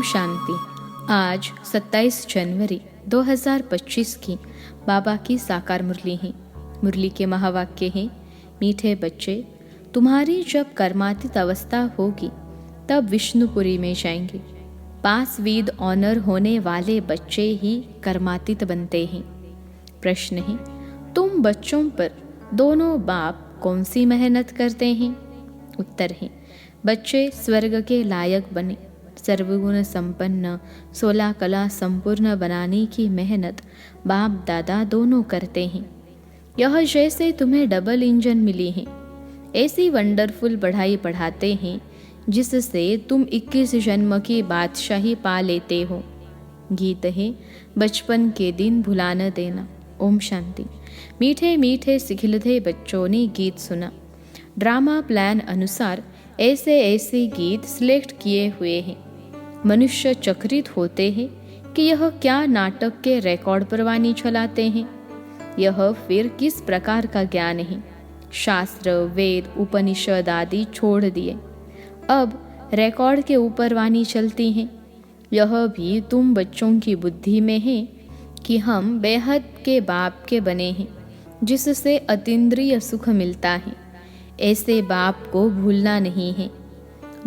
शांति। आज 27 जनवरी 2025 की बाबा की साकार मुरली है। मुरली के महावाक्य हैं, मीठे बच्चे, तुम्हारी जब कर्मातीत अवस्था होगी तब विष्णुपुरी में जाएंगे। पास विद ऑनर होने वाले बच्चे ही कर्मातीत बनते हैं। प्रश्न है, तुम बच्चों पर दोनों बाप कौन सी मेहनत करते हैं? उत्तर है, बच्चे स्वर्ग के लायक बने, सर्वगुण संपन्न 16 कला संपूर्ण बनाने की मेहनत बाप दादा दोनों करते हैं। यह जैसे तुम्हें डबल इंजन मिली है, ऐसी वंडरफुल पढ़ाई पढ़ाते हैं जिससे तुम 21 जन्म की बादशाही पा लेते हो। गीत है, बचपन के दिन भुला न देना। ओम शांति। मीठे मीठे सिखिलते बच्चों ने गीत सुना। ड्रामा प्लान अनुसार ऐसे ऐसे गीत सिलेक्ट किए हुए हैं। मनुष्य चकित होते हैं कि यह क्या नाटक के रिकॉर्ड पर वाणी चलाते हैं। यह फिर किस प्रकार का ज्ञान है। शास्त्र, वेद, उपनिषद आदि छोड़ दिए, अब रिकॉर्ड के ऊपर वाणी चलती हैं। यह भी तुम बच्चों की बुद्धि में है कि हम बेहद के बाप के बने हैं, जिससे अतीन्द्रिय सुख मिलता है। ऐसे बाप को भूलना नहीं है।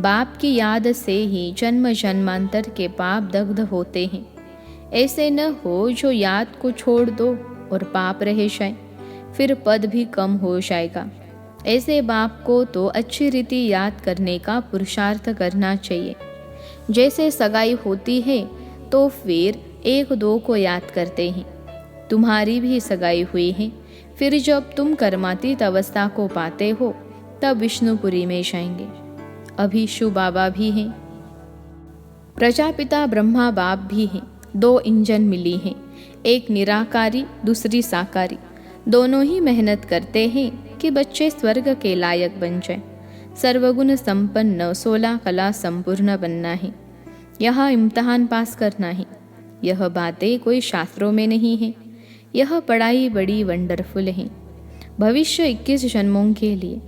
बाप की याद से ही जन्म जन्मांतर के पाप दग्ध होते हैं। ऐसे न हो जो याद को छोड़ दो और पाप रह जाए, फिर पद भी कम हो जाएगा। ऐसे बाप को तो अच्छी रीति याद करने का पुरुषार्थ करना चाहिए। जैसे सगाई होती है तो फिर 1-2 को याद करते हैं। तुम्हारी भी सगाई हुई है, फिर जब तुम कर्मातीत अवस्था को पाते हो तब विष्णुपुरी में जाएंगे। अभी शिव बाबा भी हैं, प्रजापिता ब्रह्मा बाप भी हैं। 2 इंजन मिली हैं, एक निराकारी, दूसरी साकारी। दोनों ही मेहनत करते हैं कि बच्चे स्वर्ग के लायक बन जाएं। सर्वगुण संपन्न 16 कला संपूर्ण बनना है। यहाँ इम्तहान पास करना है। यह बातें कोई शास्त्रों में नहीं है। यह पढ़ाई बड़ी वंडरफुल है, भविष्य 21 जन्मों के लिए।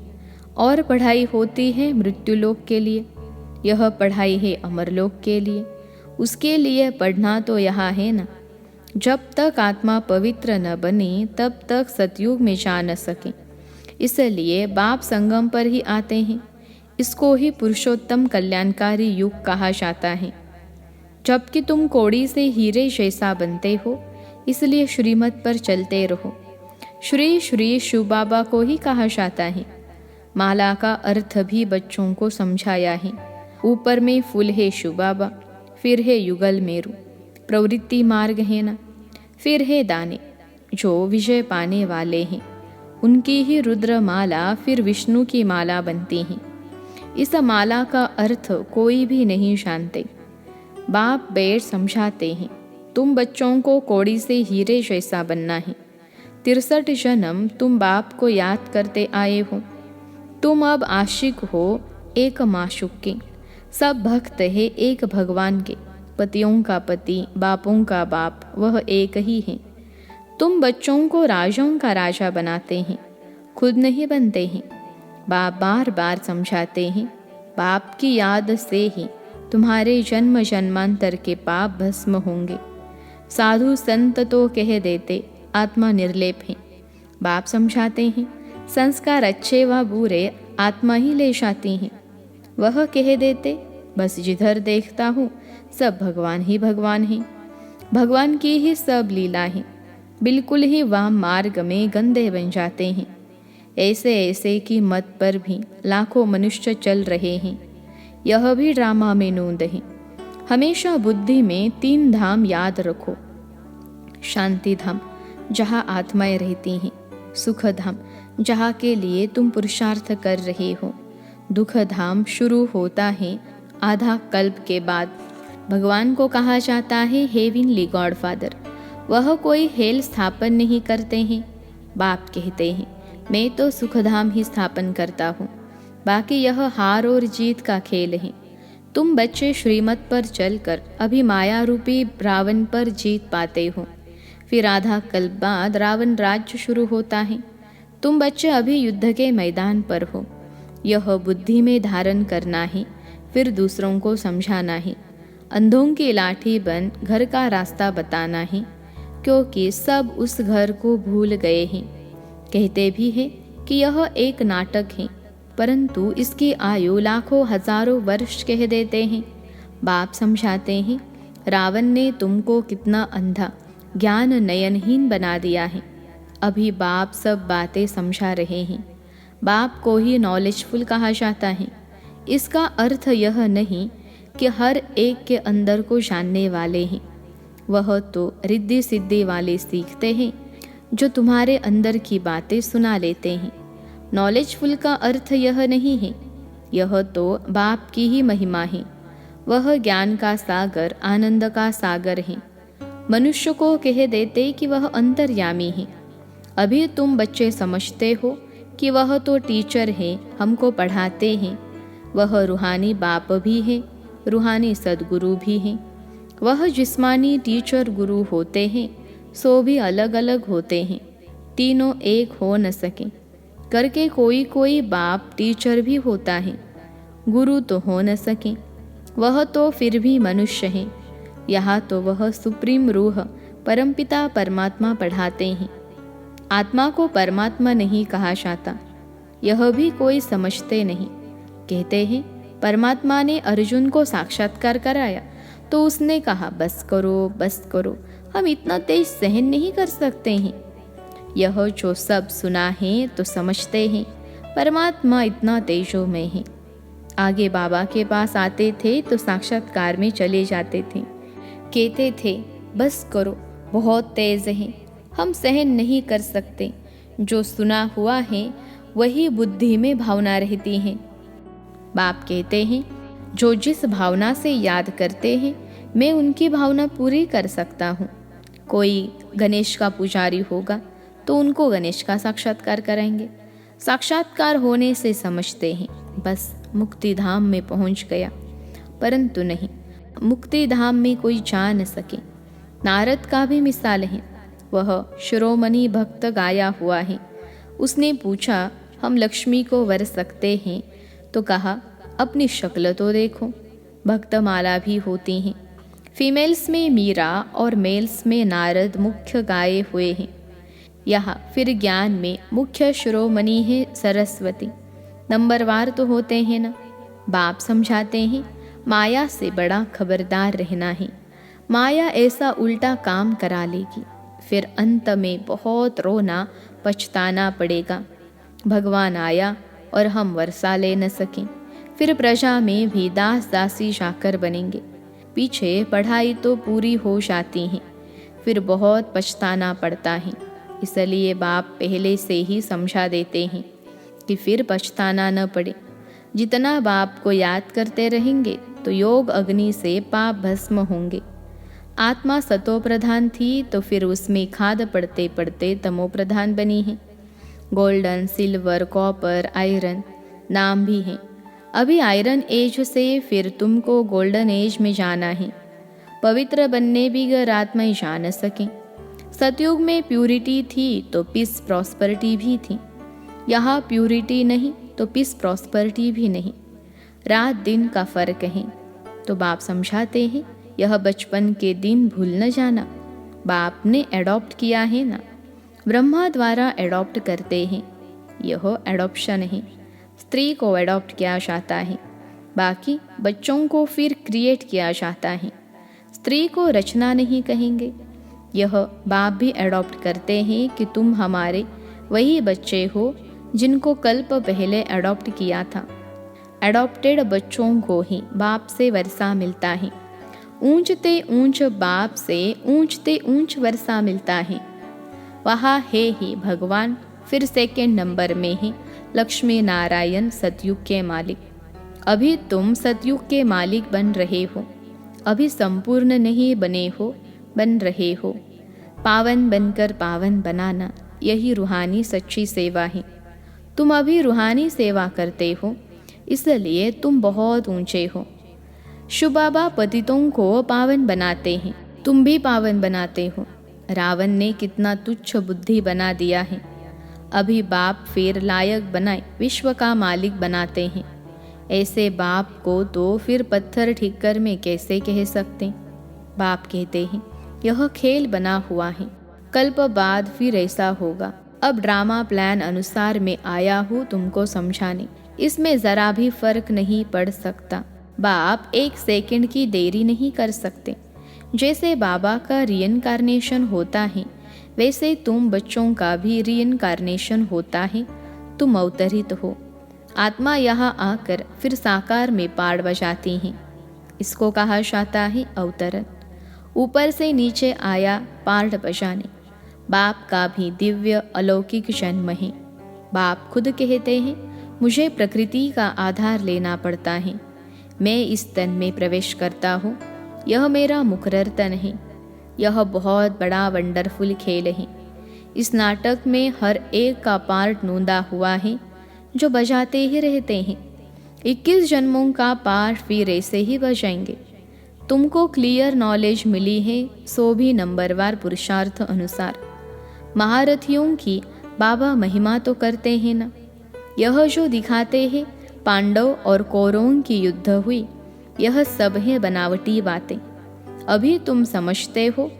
और पढ़ाई होती है मृत्युलोक के लिए। यह पढ़ाई है अमरलोक के लिए। उसके लिए पढ़ना तो यहाँ है ना। जब तक आत्मा पवित्र न बने तब तक सतयुग में जा न सके। इसलिए बाप संगम पर ही आते हैं। इसको ही पुरुषोत्तम कल्याणकारी युग कहा जाता है। जबकि तुम कौड़ी से हीरे जैसा बनते हो, इसलिए श्रीमत पर चलते रहो। श्री श्री शिव बाबा को ही कहा जाता है। माला का अर्थ भी बच्चों को समझाया है। ऊपर में फूल है शिव बाबा, फिर है युगल मेरु, प्रवृत्ति मार्ग है ना, फिर है दाने जो विजय पाने वाले हैं। उनकी ही रुद्र माला फिर विष्णु की माला बनती है। इस माला का अर्थ कोई भी नहीं जानते। बाप बैठ समझाते हैं, तुम बच्चों को कौड़ी से हीरे जैसा बनना है। 63 जन्म तुम बाप को याद करते आए हो। तुम अब आशिक हो एक माशूक के। सब भक्त है एक भगवान के। पतियों का पति, बापों का बाप, वह एक ही है। तुम बच्चों को राजाओं का राजा बनाते हैं, खुद नहीं बनते हैं। बाप बार बार समझाते हैं, बाप की याद से ही तुम्हारे जन्म जन्मांतर के पाप भस्म होंगे। साधु संत तो कह देते आत्मा निर्लेप है। बाप समझाते हैं, संस्कार अच्छे व बुरे आत्मा ही ले जाती हैं। वह कह देते, बस जिधर देखता हूँ सब भगवान ही भगवान हैं। भगवान की ही सब लीला है। बिल्कुल ही वाम मार्ग में गंदे बन जाते हैं। ऐसे ऐसे की मत पर भी लाखों मनुष्य चल रहे हैं। यह भी ड्रामा में नोंद है। हमेशा बुद्धि में 3 धाम याद रखो। शांति धाम जहाँ आत्माएं रहती हैं, सुख धाम जहाँ के लिए तुम पुरुषार्थ कर रहे हो, दुख धाम शुरू होता है आधा कल्प के बाद। भगवान को कहा जाता है हेवनली गॉडफादर। वह कोई हेल स्थापन नहीं करते हैं। बाप कहते हैं, मैं तो सुखधाम ही स्थापन करता हूँ, बाकी यह हार और जीत का खेल है। तुम बच्चे श्रीमत पर चलकर अभी माया रूपी रावण पर जीत पाते हो। फिर आधा कल्प बाद रावण राज्य शुरू होता है। तुम बच्चे अभी युद्ध के मैदान पर हो। यह बुद्धि में धारण करना है, फिर दूसरों को समझाना है। अंधों की लाठी बन घर का रास्ता बताना है, क्योंकि सब उस घर को भूल गए हैं। कहते भी हैं कि यह एक नाटक है, परंतु इसकी आयु लाखों हजारों वर्ष कह देते हैं। बाप समझाते हैं, रावण ने तुमको कितना अंधा, ज्ञान नयनहीन बना दिया है। अभी बाप सब बातें समझा रहे हैं। बाप को ही नॉलेजफुल कहा जाता है। इसका अर्थ यह नहीं कि हर एक के अंदर को जानने वाले हैं। वह तो रिद्धि सिद्धि वाले सीखते हैं, जो तुम्हारे अंदर की बातें सुना लेते हैं। नॉलेजफुल का अर्थ यह नहीं है। यह तो बाप की ही महिमा है। वह ज्ञान का सागर, आनंद का सागर है। मनुष्य को कह देते कि वह अंतर्यामी है। अभी तुम बच्चे समझते हो कि वह तो टीचर है, हमको पढ़ाते हैं। वह रूहानी बाप भी है, रूहानी सद्गुरु भी हैं। वह जिस्मानी टीचर गुरु होते हैं, सो भी अलग अलग होते हैं। तीनों एक हो न सके करके कोई कोई बाप टीचर भी होता है, गुरु तो हो न सके। वह तो फिर भी मनुष्य है। यहाँ तो वह सुप्रीम रूह परमपिता परमात्मा पढ़ाते हैं। आत्मा को परमात्मा नहीं कहा जाता, यह भी कोई समझते नहीं। कहते हैं परमात्मा ने अर्जुन को साक्षात्कार कराया तो उसने कहा बस करो बस करो, हम इतना तेज सहन नहीं कर सकते हैं। यह जो सब सुना है तो समझते हैं परमात्मा इतना तेजोमय है। आगे बाबा के पास आते थे तो साक्षात्कार में चले जाते थे। कहते थे बस करो, बहुत तेज है, हम सहन नहीं कर सकते। जो सुना हुआ है वही बुद्धि में भावना रहती है। बाप कहते हैं जो जिस भावना से याद करते हैं मैं उनकी भावना पूरी कर सकता हूँ। कोई गणेश का पुजारी होगा तो उनको गणेश का साक्षात्कार कराएंगे। साक्षात्कार होने से समझते हैं बस मुक्ति धाम में पहुँच गया, परंतु नहीं, मुक्ति धाम में कोई जा न सके। नारद का भी मिसाल है। वह शिरोमणि भक्त गाया हुआ है। उसने पूछा हम लक्ष्मी को वर सकते हैं? तो कहा अपनी शक्ल तो देखो। भक्तमाला भी होती हैं। फीमेल्स में मीरा और मेल्स में नारद मुख्य गाए हुए हैं। यहाँ फिर ज्ञान में मुख्य शिरोमणि है सरस्वती। नंबरवार तो होते हैं ना। बाप समझाते हैं माया से बड़ा खबरदार रहना है। माया ऐसा उल्टा काम करा लेगी, फिर अंत में बहुत रोना पछताना पड़ेगा। भगवान आया और हम वर्षा ले न सकें, फिर प्रजा में भी दास दासी जाकर बनेंगे। पीछे पढ़ाई तो पूरी हो जाती है, फिर बहुत पछताना पड़ता है। इसलिए बाप पहले से ही समझा देते हैं कि फिर पछताना न पड़े। जितना बाप को याद करते रहेंगे तो योग अग्नि से पाप भस्म होंगे। आत्मा सतो प्रधान थी तो फिर उसमें खाद पड़ते पड़ते तमो प्रधान बनी है। गोल्डन, सिल्वर, कॉपर, आयरन नाम भी हैं। अभी आयरन एज से फिर तुमको गोल्डन एज में जाना है। पवित्र बनने बिगर आत्मा ही जा न सके। सतयुग में प्यूरिटी थी तो पीस प्रॉस्पेरिटी भी थी। यहाँ प्यूरिटी नहीं तो पीस प्रॉस्पेरिटी भी नहीं। रात दिन का फर्क है। तो बाप समझाते हैं यह बचपन के दिन भूल न जाना। बाप ने एडॉप्ट किया है ना, ब्रह्मा द्वारा एडॉप्ट करते हैं। यह एडॉप्शन है। स्त्री को एडॉप्ट किया जाता है, बाकी बच्चों को फिर क्रिएट किया जाता है। स्त्री को रचना नहीं कहेंगे। यह बाप भी एडॉप्ट करते हैं कि तुम हमारे वही बच्चे हो जिनको कल्प पहले एडॉप्ट किया था। एडॉप्टेड बच्चों को ही बाप से वर्षा मिलता है। ऊंचते ऊंच बाप से ऊंचते ऊंच वर्षा मिलता है। वहाँ है ही भगवान, फिर सेकेंड नंबर में ही लक्ष्मी नारायण सतयुग के मालिक। अभी तुम सतयुग के मालिक बन रहे हो, अभी संपूर्ण नहीं बने हो, बन रहे हो। पावन बनकर पावन बनाना, यही रूहानी सच्ची सेवा है। तुम अभी रूहानी सेवा करते हो, इसलिए तुम बहुत ऊंचे हो। शिव बाबा पतितों को पावन बनाते हैं, तुम भी पावन बनाते हो। रावण ने कितना तुच्छ बुद्धि बना दिया है। अभी बाप फिर लायक बनाए विश्व का मालिक बनाते हैं। ऐसे बाप को तो फिर पत्थर ठिक्कर में कैसे कह सकते। बाप कहते हैं यह खेल बना हुआ है, कल्प बाद फिर ऐसा होगा। अब ड्रामा प्लान अनुसार मैं आया हूँ तुमको समझाने, इसमें ज़रा भी फर्क नहीं पड़ सकता। बाप एक सेकंड की देरी नहीं कर सकते। जैसे बाबा का रीइंकारनेशन होता है, वैसे तुम बच्चों का भी रीइंकारनेशन होता है। तुम अवतरित हो, आत्मा यहाँ आकर फिर साकार में पाड़ बजाती हैं। इसको कहा जाता है अवतरण। ऊपर से नीचे आया पाड़ बजाने। बाप का भी दिव्य अलौकिक जन्म है। बाप खुद कहते हैं मुझे प्रकृति का आधार लेना पड़ता है। मैं इस तन में प्रवेश करता हूँ, यह मेरा मुकर्रर तन है। यह बहुत बड़ा वंडरफुल खेल है। इस नाटक में हर एक का पार्ट नोंदा हुआ है, जो बजाते ही रहते हैं। 21 जन्मों का पार्ट फिर ऐसे ही बजाएंगे। तुमको क्लियर नॉलेज मिली है, सो भी नंबरवार पुरुषार्थ अनुसार। महारथियों की बाबा महिमा तो करते हैं ना। यह जो दिखाते हैं पांडव और कौरवों की युद्ध हुई, यह सब है बनावटी बातें। अभी तुम समझते हो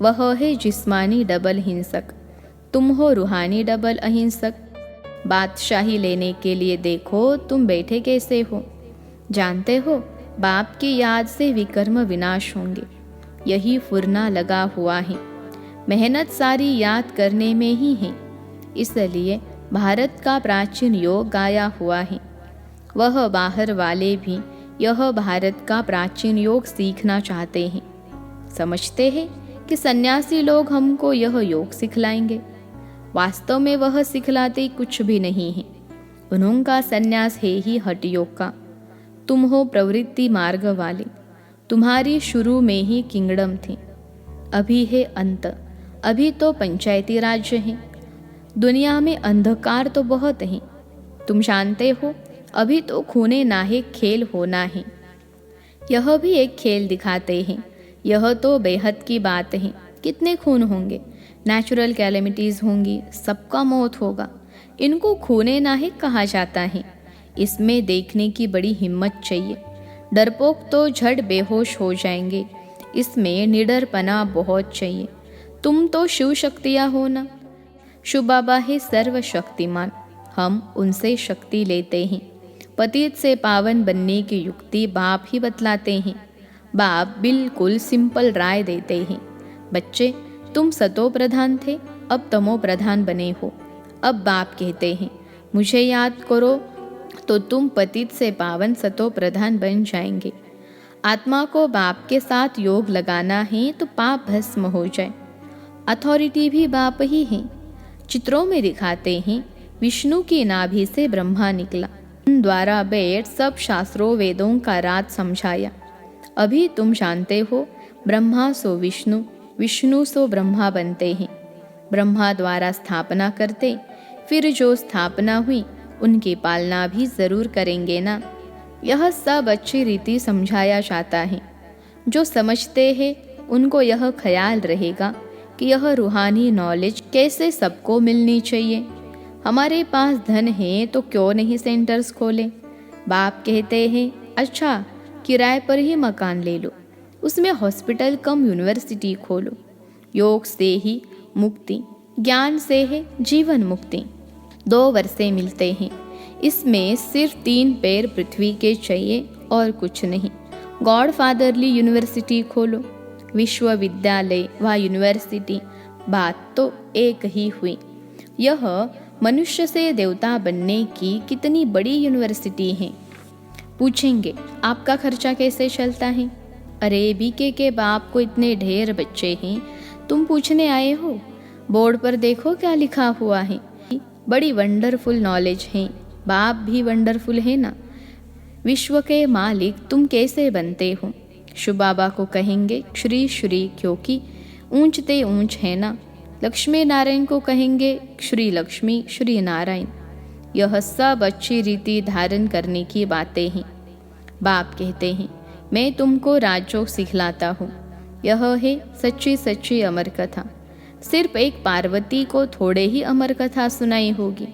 वह है जिस्मानी डबल हिंसक, तुम हो रूहानी डबल अहिंसक। बादशाही लेने के लिए देखो तुम बैठे कैसे हो। जानते हो बाप की याद से विकर्म विनाश होंगे, यही फुरना लगा हुआ है। मेहनत सारी याद करने में ही है, इसलिए भारत का प्राचीन योग गाया हुआ है। वह बाहर वाले भी यह भारत का प्राचीन योग सीखना चाहते हैं। समझते हैं कि सन्यासी लोग हमको यह योग सिखलाएंगे। वास्तव में वह सिखलाते कुछ भी नहीं है। उनका सन्यास है ही हठ योग का। तुम हो प्रवृत्ति मार्ग वाले। तुम्हारी शुरू में ही किंगडम थी, अभी है अंत। अभी तो पंचायती राज्य है। दुनिया में अंधकार तो बहुत है, तुम जानते हो। अभी तो खूने नाहे खेल होना है। यह भी एक खेल दिखाते हैं। यह तो बेहद की बात है। कितने खून होंगे, नेचुरल कैलेमिटीज़ होंगी, सबका मौत होगा। इनको खूने नाहे कहा जाता है। इसमें देखने की बड़ी हिम्मत चाहिए। डरपोक तो झट बेहोश हो जाएंगे, इसमें निडरपना बहुत चाहिए। तुम तो शिव शक्तियाँ हो ना। शिव बाबा है सर्वशक्तिमान, हम उनसे शक्ति लेते हैं। पतित से पावन बनने की युक्ति बाप ही बतलाते हैं। बाप बिल्कुल सिंपल राय देते हैं। बच्चे, तुम सतो प्रधान थे, अब तमो प्रधान बने हो। अब बाप कहते हैं मुझे याद करो तो तुम पतित से पावन सतो प्रधान बन जाएंगे। आत्मा को बाप के साथ योग लगाना है तो पाप भस्म हो जाए। अथॉरिटी भी बाप ही है। चित्रों में दिखाते हैं विष्णु की नाभि से ब्रह्मा निकला, उन द्वारा बैठ सब शास्त्रों वेदों का राज समझाया। अभी तुम जानते हो ब्रह्मा सो विष्णु, विष्णु सो ब्रह्मा बनते हैं। ब्रह्मा द्वारा स्थापना करते, फिर जो स्थापना हुई उनकी पालना भी जरूर करेंगे ना। यह सब अच्छी रीति समझाया जाता है। जो समझते हैं उनको यह ख्याल रहेगा कि यह रूहानी नॉलेज कैसे सबको मिलनी चाहिए। हमारे पास धन है तो क्यों नहीं सेंटर्स खोले। बाप कहते हैं अच्छा किराए पर ही मकान ले लो, उसमें हॉस्पिटल कम यूनिवर्सिटी खोलो। योग से ही मुक्ति, ज्ञान से है जीवन मुक्ति। 2 वर्षे मिलते हैं, इसमें सिर्फ 3 पैर पृथ्वी के चाहिए और कुछ नहीं। गॉड फादरली यूनिवर्सिटी खोलो, विश्वविद्यालय व यूनिवर्सिटी, बात तो एक ही हुई। यह मनुष्य से देवता बनने की कितनी बड़ी यूनिवर्सिटी है। पूछेंगे आपका खर्चा कैसे चलता है। अरे बीके के बाप को इतने ढेर बच्चे हैं, तुम पूछने आए हो। बोर्ड पर देखो क्या लिखा हुआ है। बड़ी वंडरफुल नॉलेज है। बाप भी वंडरफुल है ना। विश्व के मालिक तुम कैसे बनते हो। शिव बाबा को कहेंगे श्री श्री, क्योंकि ऊंचते ऊंच है ना। लक्ष्मी नारायण को कहेंगे श्री लक्ष्मी श्री नारायण। यह सब अच्छी रीति धारण करने की बातें हैं। बाप कहते हैं मैं तुमको राजयोग सिखलाता हूँ। यह है सच्ची सच्ची अमर कथा। सिर्फ एक पार्वती को थोड़े ही अमर कथा सुनाई होगी।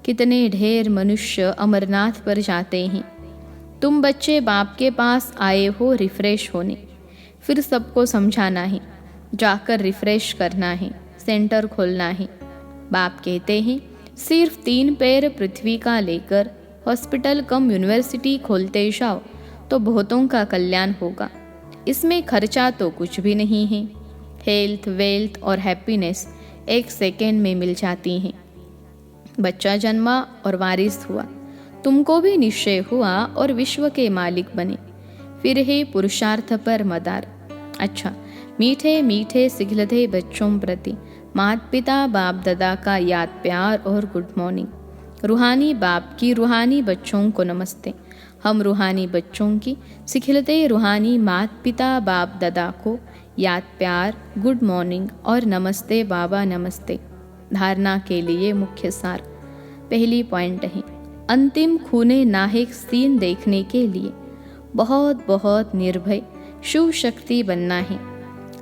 कितने ढेर मनुष्य अमरनाथ पर जाते हैं। तुम बच्चे बाप के पास आए हो रिफ्रेश होने, फिर सबको समझाना है, जाकर रिफ्रेश करना है, सेंटर खोलना है। बाप कहते हैं सिर्फ 3 पैर पृथ्वी का लेकर हॉस्पिटल कम यूनिवर्सिटी खोलते जाओ तो बहुतों का कल्याण होगा। इसमें खर्चा तो कुछ भी नहीं है। हेल्थ, वेल्थ और हैप्पीनेस 1 सेकेंड में मिल जाती हैं। बच्चा जन्मा और वारिस हुआ, तुमको भी निश्चय हुआ और विश्व के मालिक बने। फिर है पुरुषार्थ पर मदार। अच्छा, मीठे मीठे सिखलते बच्चों प्रति माता पिता बाप दादा का याद प्यार और गुड मॉर्निंग। रूहानी बाप की रूहानी बच्चों को नमस्ते। हम रूहानी बच्चों की सिखलते रूहानी माता पिता बाप दादा को याद प्यार, गुड मॉर्निंग और नमस्ते बाबा नमस्ते। धारणा के लिए मुख्य सार। पहली पॉइंट है, अंतिम खूने नाहिक सीन देखने के लिए बहुत बहुत निर्भय शिव शक्ति बनना है।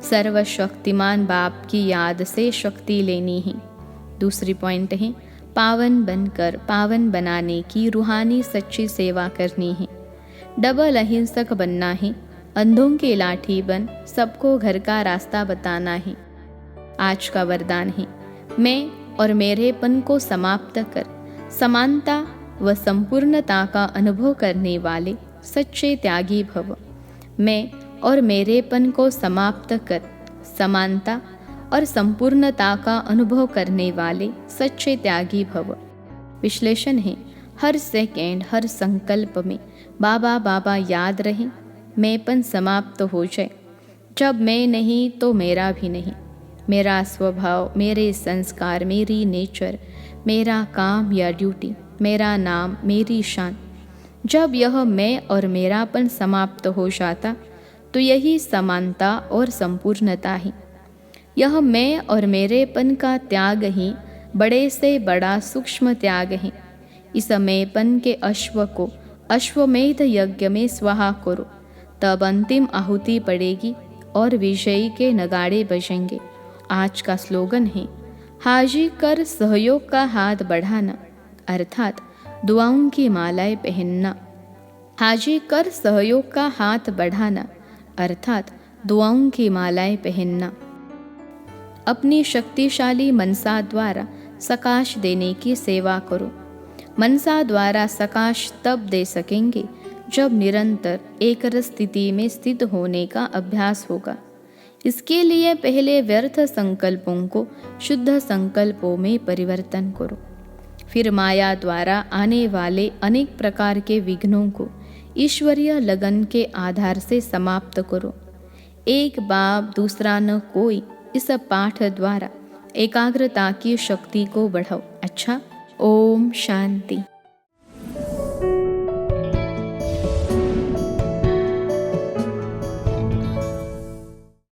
सर्वशक्तिमान बाप की याद से शक्ति लेनी है। दूसरी पॉइंट है, पावन बनकर पावन बनाने की रूहानी सच्ची सेवा करनी है। डबल अहिंसक बनना है। अंधों की लाठी बन सबको घर का रास्ता बताना है। आज का वरदान है, मैं और मेरेपन को समाप्त कर समानता व संपूर्णता का अनुभव करने वाले सच्चे त्यागी भव। मैं और मेरेपन को समाप्त कर समानता और संपूर्णता का अनुभव करने वाले सच्चे त्यागी भव। विश्लेषण है, हर सेकेंड हर संकल्प में बाबा बाबा याद रहे, मैंपन समाप्त हो जाए। जब मैं नहीं तो मेरा भी नहीं। मेरा स्वभाव, मेरे संस्कार, मेरी नेचर, मेरा काम या ड्यूटी, मेरा नाम, मेरी शान। जब यह मैं और मेरापन समाप्त हो जाता तो यही समानता और संपूर्णता है। यह मैं और मेरेपन का त्याग ही बड़े से बड़ा सूक्ष्म त्याग है। इस मैंपन के अश्व को अश्वमेध यज्ञ में स्वाहा करो, तब अंतिम आहुति पड़ेगी और विजयी के नगाड़े बजेंगे। आज का स्लोगन है, हाजी कर सहयोग का हाथ बढ़ाना, अर्थात दुआओं की मालाएं पहनना। हाजी कर सहयोग का हाथ बढ़ाना, अर्थात दुआओं की मालाएं पहनना। अपनी शक्तिशाली मनसा द्वारा सकाश देने की सेवा करो। मनसा द्वारा सकाश तब दे सकेंगे जब निरंतर एकरस स्थिति में स्थित होने का अभ्यास होगा। इसके लिए पहले व्यर्थ संकल्पों को शुद्ध संकल्पों में परिवर्तन करो। फिर माया द्वारा आने वाले अनेक प्रकार के विघ्नों को ईश्वरीय लगन के आधार से समाप्त करो। एक बाप दूसरा न कोई, इस पाठ द्वारा एकाग्रता की शक्ति को बढ़ाओ। अच्छा, ओम शांति।